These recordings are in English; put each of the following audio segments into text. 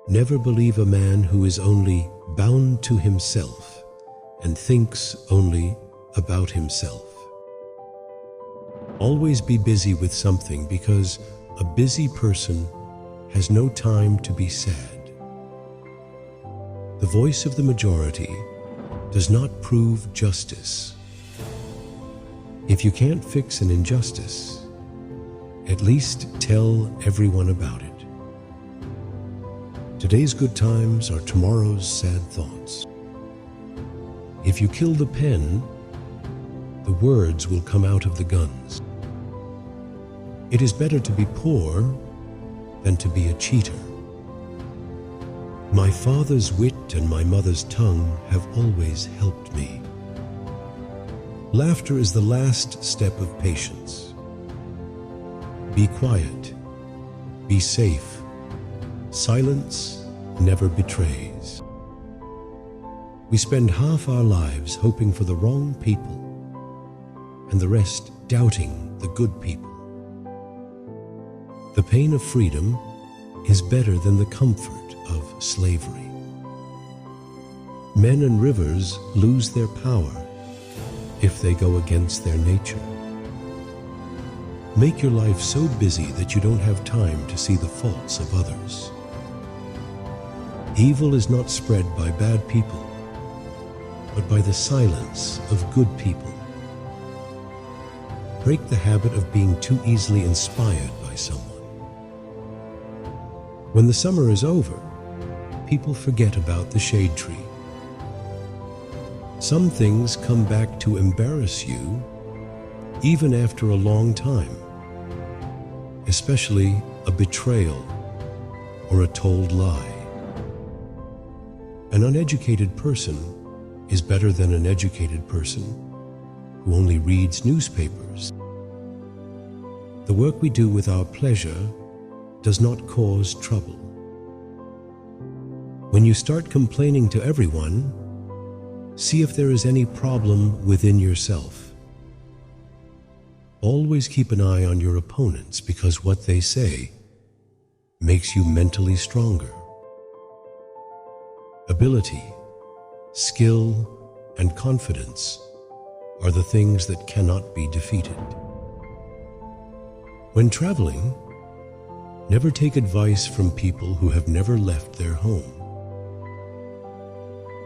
Never believe a man who is only bound to himself and thinks only about himself. Always be busy with something, because a busy person has no time to be sad. The voice of the majority does not prove justice. If you can't fix an injustice, at least tell everyone about it. Today's good times are tomorrow's sad thoughts. If you kill the pen, the words will come out of the guns. It is better to be poor than to be a cheater. My father's wit and my mother's tongue have always helped me. Laughter is the last step of patience. Be quiet. Be safe. Silence never betrays. We spend half our lives hoping for the wrong people, and the rest doubting the good people. The pain of freedom is better than the comfort of slavery. Men and rivers lose their power if they go against their nature. Make your life so busy that you don't have time to see the faults of others. Evil is not spread by bad people, but by the silence of good people. Break the habit of being too easily inspired by someone. When the summer is over, people forget about the shade tree. Some things come back to embarrass you even after a long time, especially a betrayal or a told lie. An uneducated person is better than an educated person who only reads newspapers. The work we do with our pleasure does not cause trouble. When you start complaining to everyone, see if there is any problem within yourself. Always keep an eye on your opponents, because what they say makes you mentally stronger. Ability, skill, and confidence are the things that cannot be defeated. When traveling, never take advice from people who have never left their home.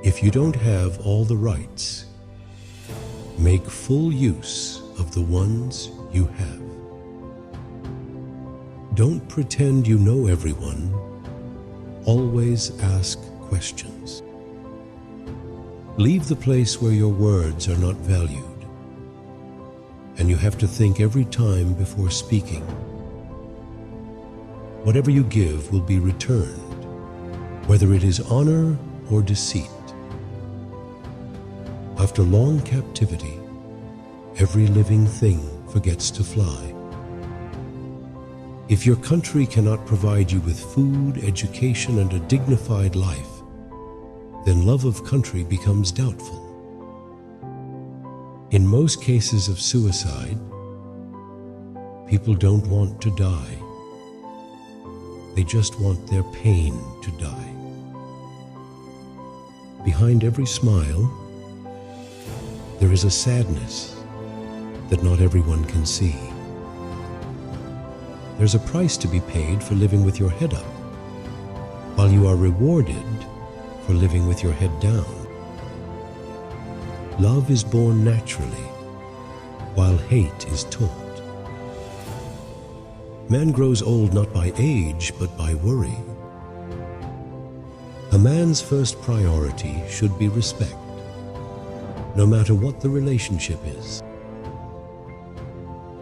If you don't have all the rights, make full use of the ones you have. Don't pretend you know everyone. Always ask questions. Leave the place where your words are not valued, and you have to think every time before speaking. Whatever you give will be returned, whether it is honor or deceit. After long captivity, every living thing forgets to fly. If your country cannot provide you with food, education, and a dignified life, then love of country becomes doubtful. In most cases of suicide, people don't want to die. They just want their pain to die. Behind every smile, there is a sadness that not everyone can see. There's a price to be paid for living with your head up, while you are rewarded for living with your head down. Love is born naturally, while hate is taught. Man grows old not by age, but by worry. A man's first priority should be respect, no matter what the relationship is.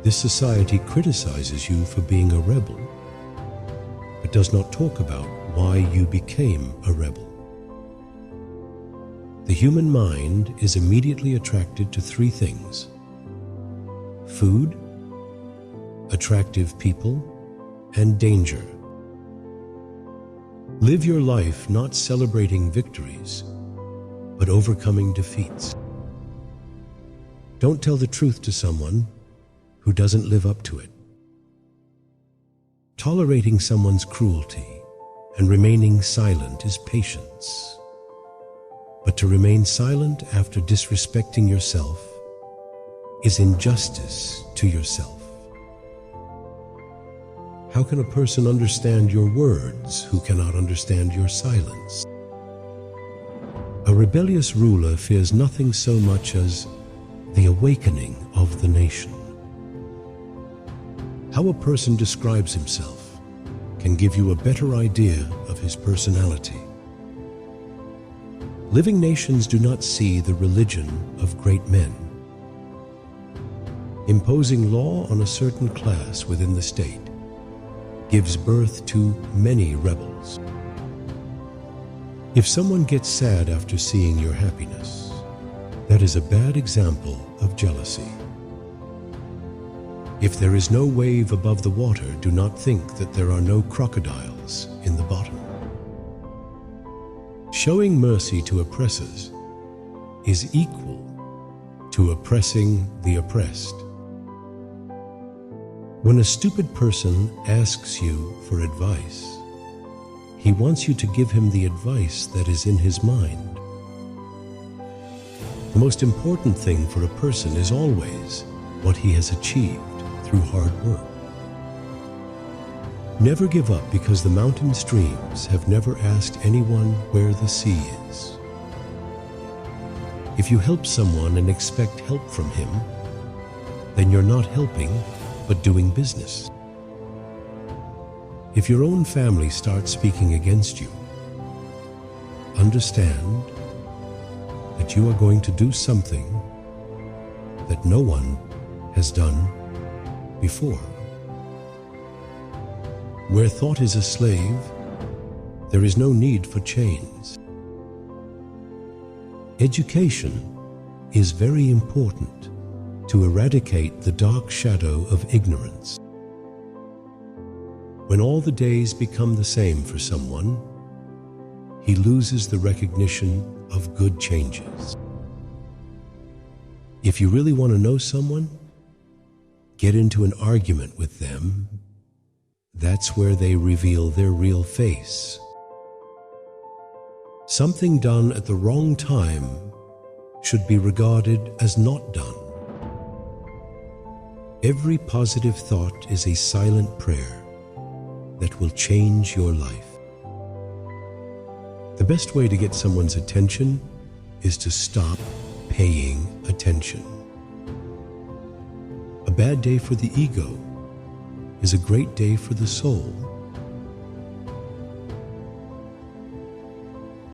This society criticizes you for being a rebel, but does not talk about why you became a rebel. The human mind is immediately attracted to three things: food, attractive people, and danger. Live your life not celebrating victories, but overcoming defeats. Don't tell the truth to someone who doesn't live up to it. Tolerating someone's cruelty and remaining silent is patience. But to remain silent after disrespecting yourself is injustice to yourself. How can a person understand your words who cannot understand your silence? A rebellious ruler fears nothing so much as the awakening of the nation. How a person describes himself can give you a better idea of his personality. Living nations do not see the religion of great men. Imposing law on a certain class within the state gives birth to many rebels. If someone gets sad after seeing your happiness, that is a bad example of jealousy. If there is no wave above the water, do not think that there are no crocodiles in the bottom. Showing mercy to oppressors is equal to oppressing the oppressed. When a stupid person asks you for advice, he wants you to give him the advice that is in his mind. The most important thing for a person is always what he has achieved through hard work. Never give up because the mountain streams have never asked anyone where the sea is. If you help someone and expect help from him, then you're not helping, but doing business. If your own family starts speaking against you, understand that you are going to do something that no one has done before. Where thought is a slave, there is no need for chains. Education is very important to eradicate the dark shadow of ignorance. When all the days become the same for someone, he loses the recognition of good changes. If you really want to know someone, get into an argument with them. That's where they reveal their real face. Something done at the wrong time should be regarded as not done. Every positive thought is a silent prayer that will change your life. The best way to get someone's attention is to stop paying attention. A bad day for the ego is a great day for the soul.